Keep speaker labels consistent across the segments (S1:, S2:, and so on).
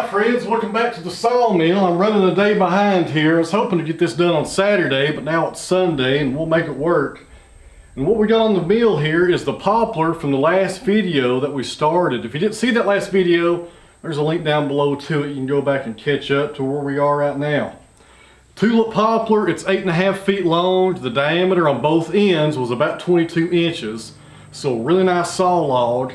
S1: Hi friends, welcome back to the Sawmill. I'm running a day behind here. I was hoping to get this done on Saturday, but now it's Sunday and we'll make it work. And what we got on the mill here is the poplar from the last video that we started. If you didn't see that last video, there's a link down below to it. You can go back and catch up to where we are right now. Tulip poplar, it's 8.5 feet long. The diameter on both ends was about 22 inches. So really nice saw log.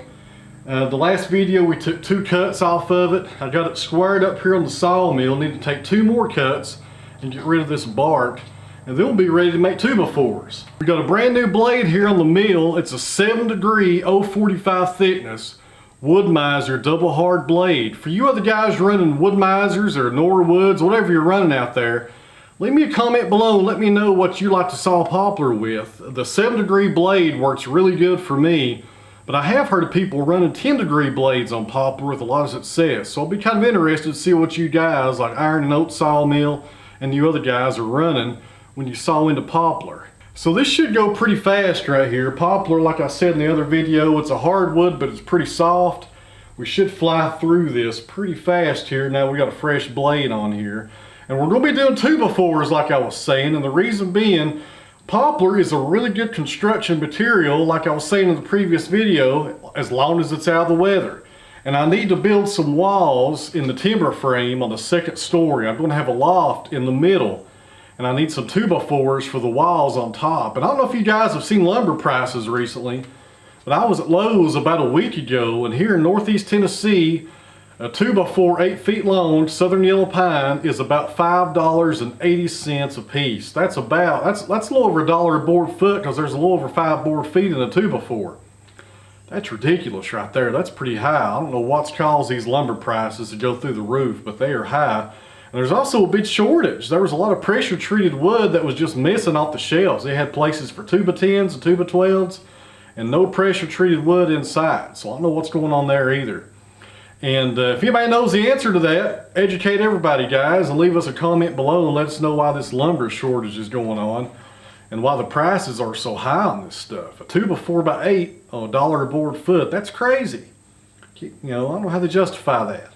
S1: The last video we took 2 cuts off of it. I got it squared up here on the sawmill. Need to take 2 more cuts and get rid of this bark, and then we'll be ready to make 2x4s. We got a brand new blade here on the mill. It's a 7-degree 0.45 thickness Wood-Mizer double hard blade. For you other guys running Wood-Mizers or Norwoods, whatever you're running out there, leave me a comment below and let me know what you like to saw poplar with. The 7-degree blade works really good for me. But I have heard of people running 10-degree blades on poplar with a lot of success. So I'll be kind of interested to see what you guys like Iron and Oak Sawmill and you other guys are running when you saw into poplar. So this should go pretty fast right here. Poplar, like I said in the other video, it's a hardwood, but it's pretty soft. We should fly through this pretty fast here. Now we got a fresh blade on here. And we're going to be doing 2x4s like I was saying, and the reason being, poplar is a really good construction material, like I was saying in the previous video, as long as it's out of the weather. And I need to build some walls in the timber frame on the 2nd story. I'm going to have a loft in the middle, and I need some 2x4s for the walls on top. And I don't know if you guys have seen lumber prices recently, but I was at Lowe's about a week ago, and here in Northeast Tennessee, a 2x4 8 feet long southern yellow pine is about $5.80 a piece. That's a little over $1 a board foot, because there's a little over 5 board feet in a 2x4. That's ridiculous right there. That's pretty high. I don't know what's caused these lumber prices to go through the roof, but they are high. And there's also a big shortage. There was a lot of pressure treated wood that was just missing off the shelves. They had places for 2x10s and 2x12s and no pressure treated wood inside. So I don't know what's going on there either. And if anybody knows the answer to that, educate everybody, guys, and leave us a comment below and let us know why this lumber shortage is going on and why the prices are so high on this stuff. A 2x4x8 on $1 a board foot, that's crazy. You know, I don't know how they justify that.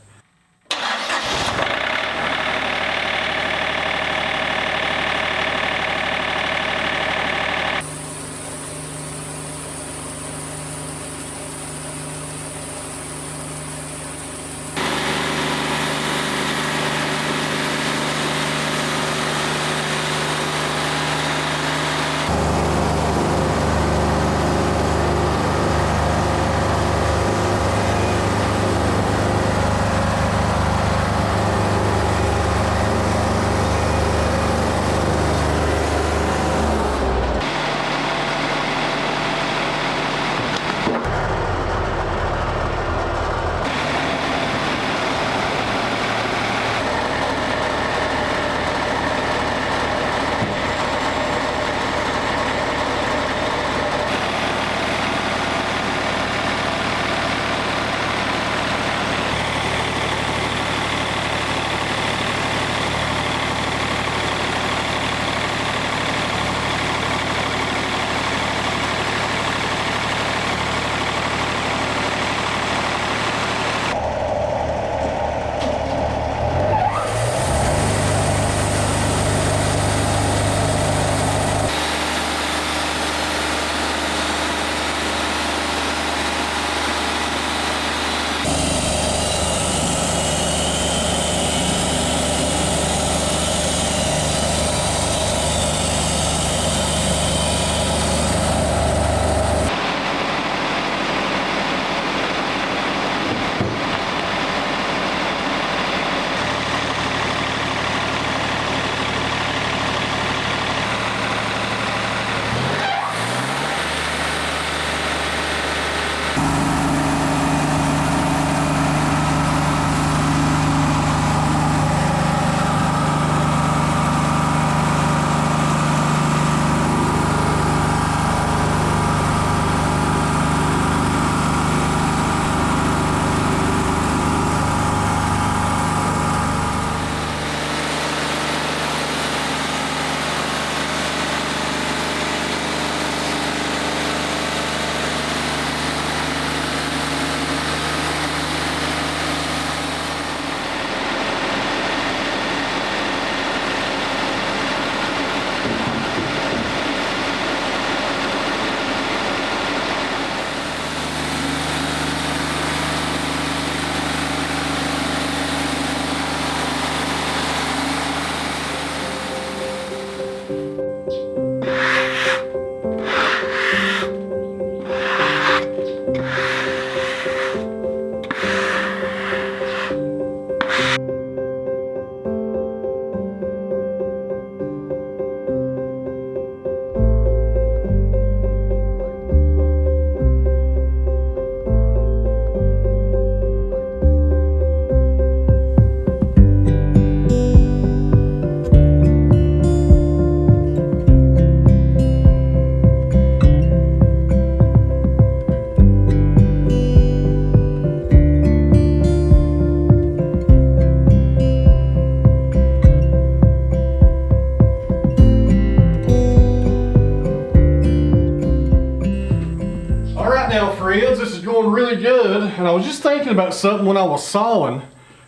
S1: and I was just thinking about something when I was sawing.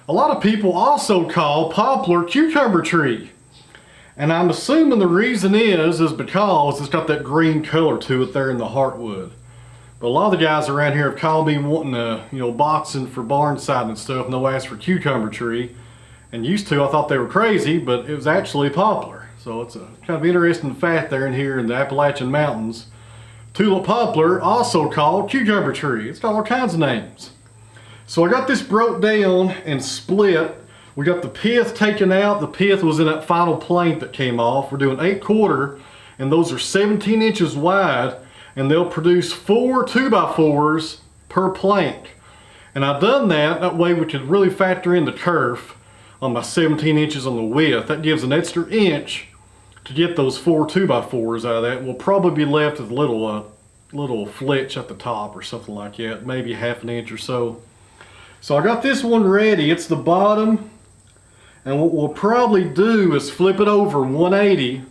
S1: A lot of people also call poplar cucumber tree. And I'm assuming the reason is because it's got that green color to it there in the heartwood. But a lot of the guys around here have called me wanting boxing for barn siding and stuff, and they'll ask for cucumber tree. And used to, I thought they were crazy, but it was actually poplar. So it's a kind of interesting fact there in here in the Appalachian Mountains. Tulip poplar, also called cucumber tree. It's got all kinds of names. So I got this broke down and split. We got the pith taken out. The pith was in that final plank that came off. We're doing 8/4, and those are 17 inches wide, and they'll produce 4 2x4s per plank. And I've done that way we could really factor in the kerf on my 17 inches on the width. That gives an extra inch to get those 4 2x4s out of that. We'll probably be left with a little flitch at the top or something like that, maybe half an inch or so. So I got this one ready. It's the bottom, and what we'll probably do is flip it over 180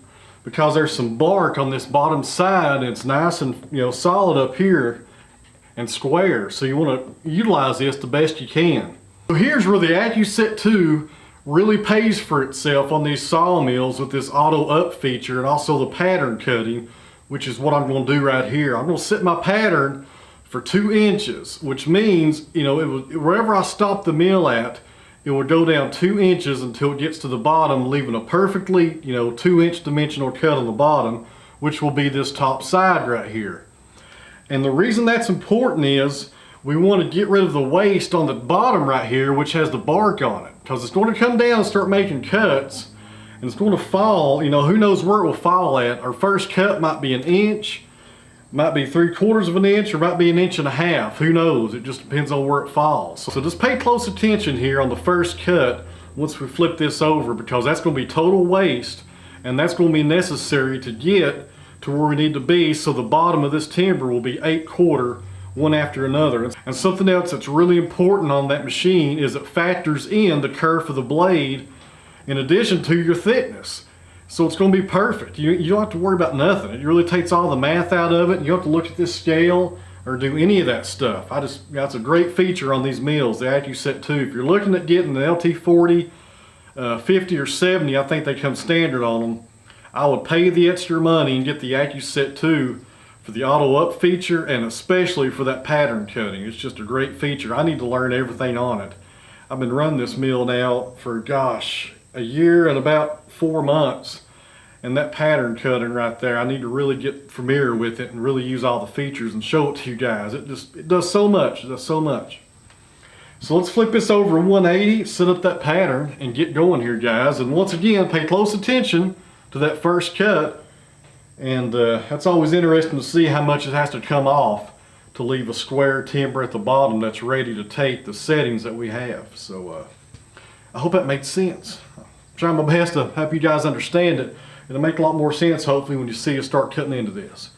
S1: because there's some bark on this bottom side, and it's nice and solid up here and square. So you want to utilize this the best you can. So here's where the AccuSet 2 really pays for itself on these sawmills with this auto up feature, and also the pattern cutting, which is what I'm going to do right here. I'm going to set my pattern for 2 inches, which means wherever I stop the mill at, it will go down 2 inches until it gets to the bottom, leaving a perfectly 2-inch dimensional cut on the bottom, which will be this top side right here. And the reason that's important is we want to get rid of the waste on the bottom right here, which has the bark on it, because it's going to come down and start making cuts, and it's going to fall. Who knows where it will fall at. Our first cut might be 1 inch, might be 3/4 of an inch, or might be 1.5 inches. Who knows? It just depends on where it falls. So just pay close attention here on the first cut once we flip this over, because that's going to be total waste, and that's going to be necessary to get to where we need to be, so the bottom of this timber will be 8/4, one after another. And something else that's really important on that machine is it factors in the kerf of the blade in addition to your thickness. So it's going to be perfect. You don't have to worry about nothing. It really takes all the math out of it. You don't have to look at this scale or do any of that stuff. That's a great feature on these mills, the AccuSet 2. If you're looking at getting the LT40, 50 or 70, I think they come standard on them. I would pay the extra money and get the AccuSet 2 for the auto up feature, and especially for that pattern cutting. It's just a great feature. I need to learn everything on it. I've been running this mill now for, gosh, a year and about 4 months, and that pattern cutting right there, I need to really get familiar with it and really use all the features and show it to you guys. It does so much. It does so much. So let's flip this over 180, set up that pattern, and get going here, guys. And once again, pay close attention to that first cut. And that's always interesting to see how much it has to come off to leave a square timber at the bottom that's ready to take the settings that we have. So I hope that makes sense. I'm trying my best to help you guys understand it. It'll make a lot more sense hopefully when you see us start cutting into this.